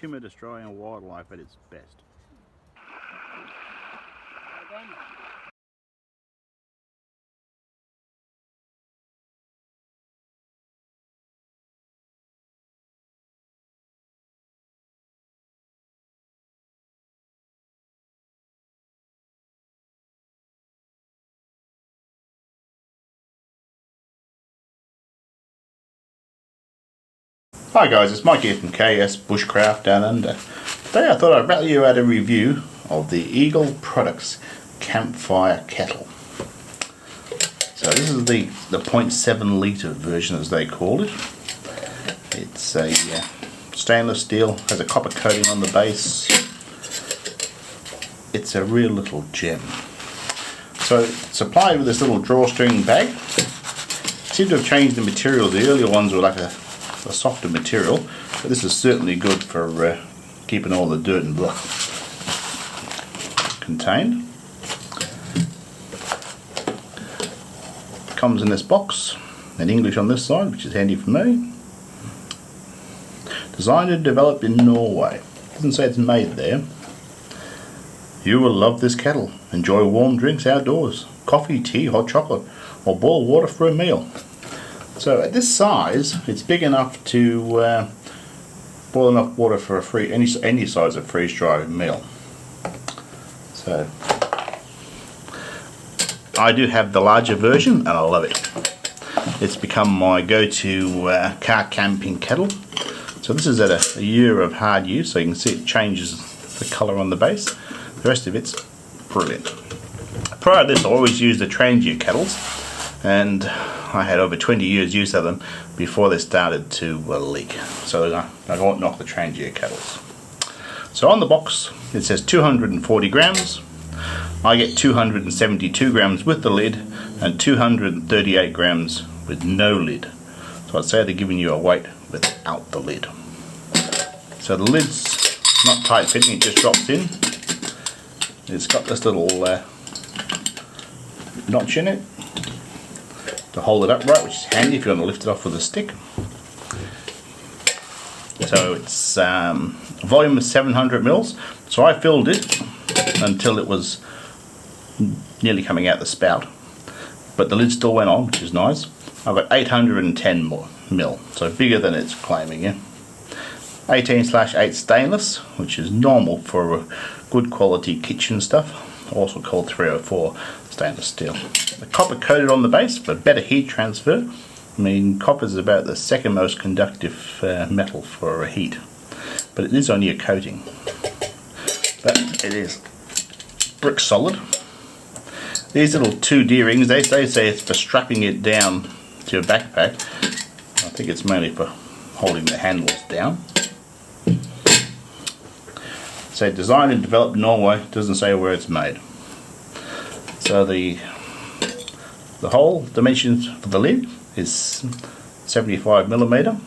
timber destroying wildlife at its best. Hi guys, it's Mike here from KS Bushcraft Down Under. Today I thought I'd rattle you out a review of the Eagle Products Campfire Kettle. So this is the 0.7 litre version, as they call it. It's a stainless steel, has a copper coating on the base. It's a real little gem. So it's supplied with this little drawstring bag. Seem to have changed the material. The earlier ones were like a softer material, but this is certainly good for keeping all the dirt and blah contained. Comes in this box in English on this side, which is handy for me. Designed and developed in Norway. Doesn't say it's made there. You will love this kettle. Enjoy warm drinks outdoors, coffee, tea, hot chocolate, or boil water for a meal. So at this size, it's big enough to boil enough water for any size of freeze-dry meal. So I do have the larger version, and I love it. It's become my go-to car camping kettle. So this is at a year of hard use, so you can see it changes the colour on the base. The rest of it's brilliant. Prior to this, I always used the Trangia kettles, and I had over 20 years use of them before they started to leak. So I won't knock the Trangia kettles. So on the box it says 240 grams. I get 272 grams with the lid and 238 grams with no lid. So I'd say they're giving you a weight without the lid. So the lid's not tight fitting, it just drops in. It's got this little notch in it to hold it upright, which is handy if you want to lift it off with a stick. So it's a volume of 700 mils. So I filled it until it was nearly coming out the spout, but the lid still went on, which is nice. I've got 810 mil, so bigger than it's claiming. Yeah, 18/8 stainless, which is normal for good quality kitchen stuff. Also called 304 stainless steel. The copper coated on the base for better heat transfer. I mean, copper is about the second most conductive metal for heat, but it is only a coating. But it is brick solid. These little 2D rings, they say it's for strapping it down to your backpack. I think it's mainly for holding the handles down. So designed and developed in Norway, doesn't say where it's made. So the hole dimensions for the lid is 75mm.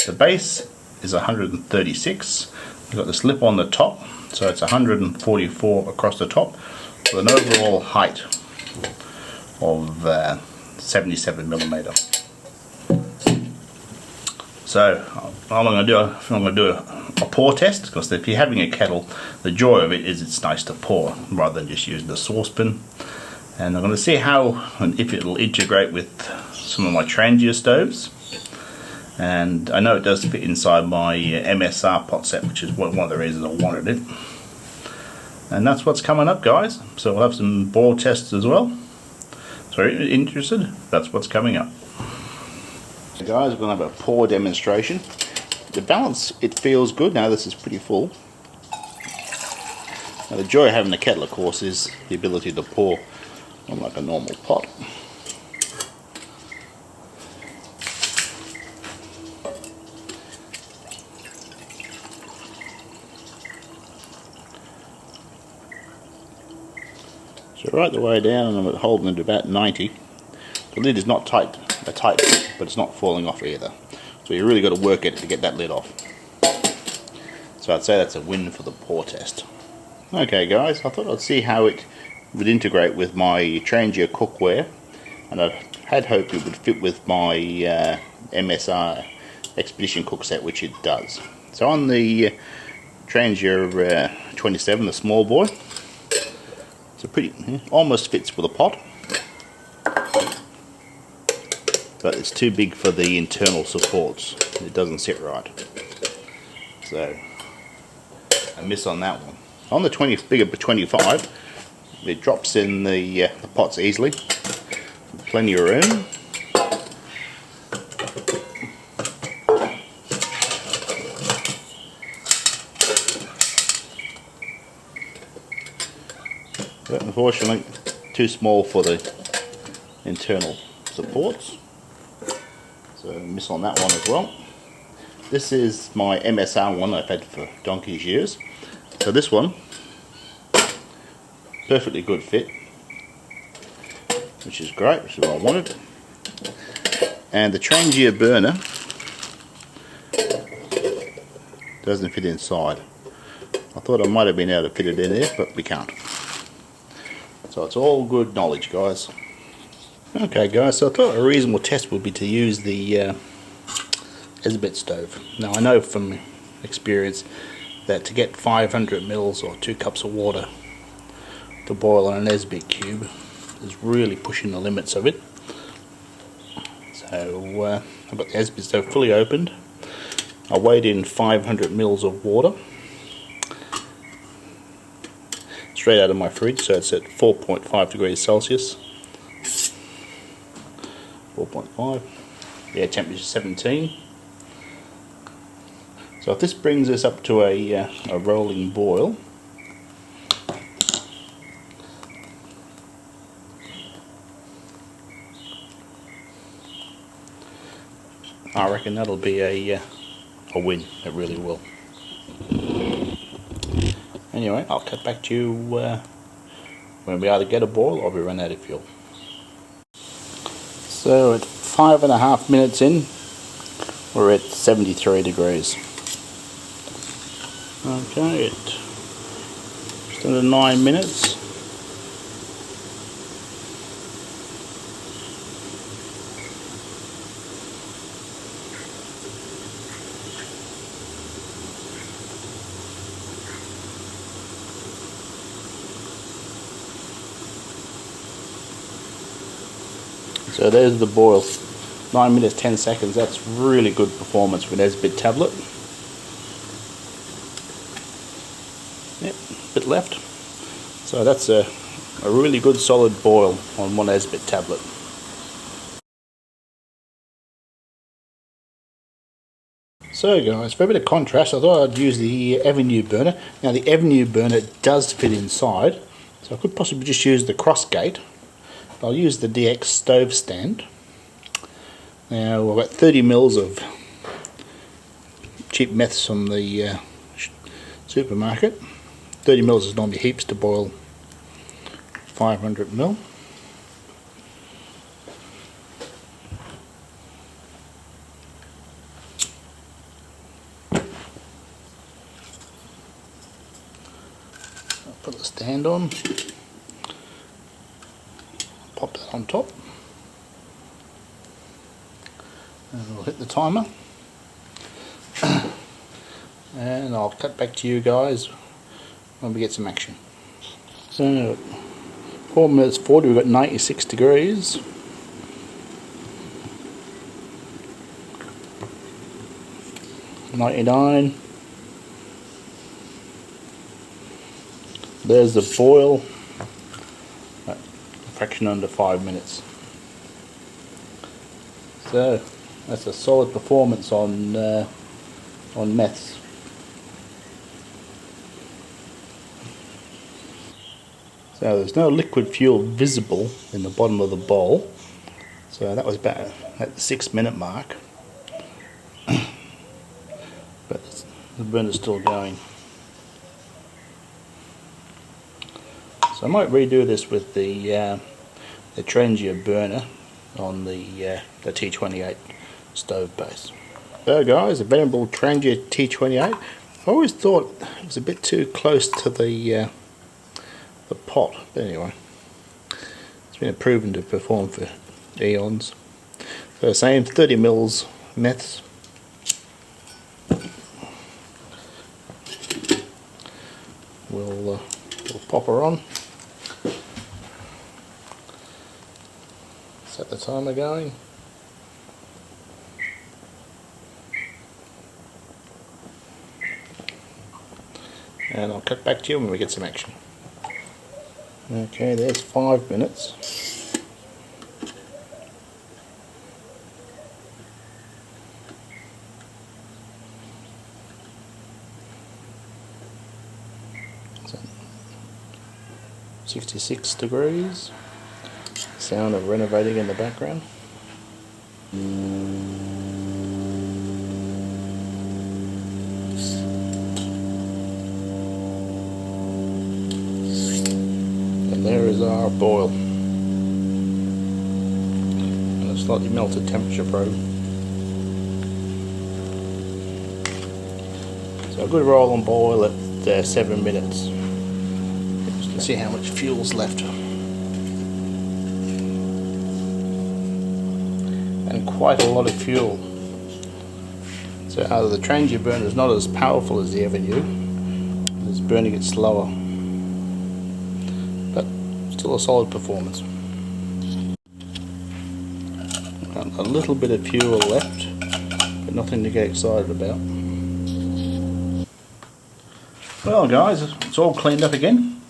The base is 136. You've got this lip on the top, so it's 144 across the top, with an overall height of 77mm. So I'm going to do a pour test, because if you're having a kettle, the joy of it is it's nice to pour rather than just using the saucepan. And I'm going to see how and if it'll integrate with some of my Trangia stoves. And I know it does fit inside my MSR pot set, which is one of the reasons I wanted it. And that's what's coming up, guys. So we'll have some boil tests as well. So if you're interested, that's what's coming up. So guys, we're going to have a pour demonstration. The balance, it feels good. Now this is pretty full. Now the joy of having a kettle, of course, is the ability to pour on like a normal pot. So right the way down, and I'm holding it about 90. The lid is not tight, a tight fit, but it's not falling off either. So you really got to work at it to get that lid off. So I'd say that's a win for the pour test. Okay guys, I thought I'd see how it would integrate with my Trangia cookware, and I had hoped it would fit with my MSR Expedition cook set, which it does. So on the Trangia 27, the small boy, it's a pretty, almost fits with a pot, but it's too big for the internal supports. It doesn't sit right. So a miss on that one. On the bigger 25, it drops in the pots easily. Plenty of room. But unfortunately, too small for the internal supports. So miss on that one as well. This is my MSR one I've had for donkey's years. So this one, perfectly good fit, which is great, which is what I wanted. And the Trangia burner doesn't fit inside. I thought I might have been able to fit it in there, but we can't. So it's all good knowledge, guys. Okay guys, so I thought a reasonable test would be to use the Esbit stove. Now I know from experience that to get 500 mils or 2 cups of water to boil on an Esbit cube is really pushing the limits of it. So I've got the Esbit stove fully opened. I weighed in 500 mils of water straight out of my fridge, so it's at 4.5 degrees Celsius. 4.5. The air temperature is 17. So if this brings us up to a rolling boil, I reckon that'll be a win. It really will. Anyway, I'll cut back to you when we either get a boil or we run out of fuel. So at 5.5 minutes in, we're at 73 degrees. Okay, at just under 9 minutes. So there's the boil, 9 minutes 10 seconds. That's really good performance with an Esbit tablet. Yep, bit left. So that's a really good solid boil on one Esbit tablet. So guys, for a bit of contrast, I thought I'd use the Avenue burner. Now the Avenue burner does fit inside, so I could possibly just use the cross gate. I'll use the DX stove stand. Now we've got 30 mils of cheap meths from the supermarket. 30 mils is normally heaps to boil 500 mil. I'll put the stand on. Pop that on top, and we'll hit the timer, and I'll cut back to you guys when we get some action. So 4 minutes 40, we've got 96 degrees. $99. There's the boil. Fraction under 5 minutes. So that's a solid performance on meths. So there's no liquid fuel visible in the bottom of the bowl. So that was about at the 6 minute mark. But the burner's still going. So I might redo this with the Trangia burner on the T28 stove base. So guys, the venerable Trangia T28. I always thought it was a bit too close to the pot, but anyway, it's been proven to perform for eons. So same 30 mils meths. We'll pop her on. Set the timer going. And I'll cut back to you when we get some action. Okay, there's 5 minutes. So, 66 degrees. Sound of renovating in the background. There is our boil, and a slightly melted temperature probe. So a good roll and boil at 7 minutes, just to see how much fuel's left. And quite a lot of fuel. So either the transient burner is not as powerful as the Avenue, it's burning it slower. Still a solid performance. Got a little bit of fuel left, but nothing to get excited about. Well guys, it's all cleaned up again.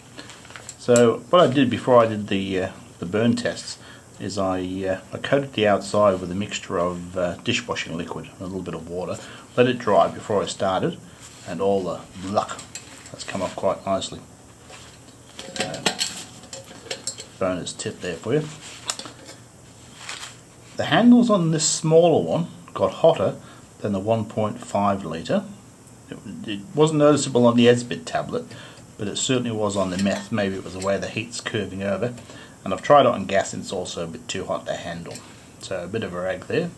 So what I did before I did the burn tests is I coated the outside with a mixture of dishwashing liquid and a little bit of water, let it dry before I started, and all the luck has come off quite nicely. Bonus tip there for you. The handles on this smaller one got hotter than the 1.5 litre. It wasn't noticeable on the Esbit tablet, but it certainly was on the meth. Maybe it was the way the heat's curving over. And I've tried it on gas and it's also a bit too hot to handle. So a bit of a rag there.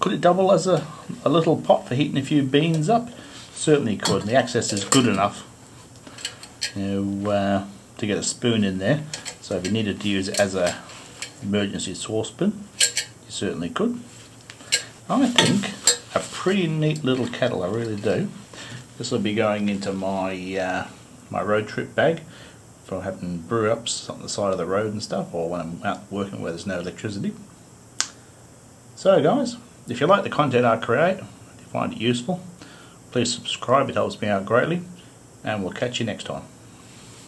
Could it double as a little pot for heating a few beans up? Certainly could. The access is good enough to get a spoon in there, so if you needed to use it as a emergency saucepan, you certainly could. I think a pretty neat little kettle, I really do. This will be going into my my road trip bag for having brew ups on the side of the road and stuff, or when I'm out working where there's no electricity. So guys, if you like the content I create, if you find it useful, please subscribe, it helps me out greatly, and we'll catch you next time.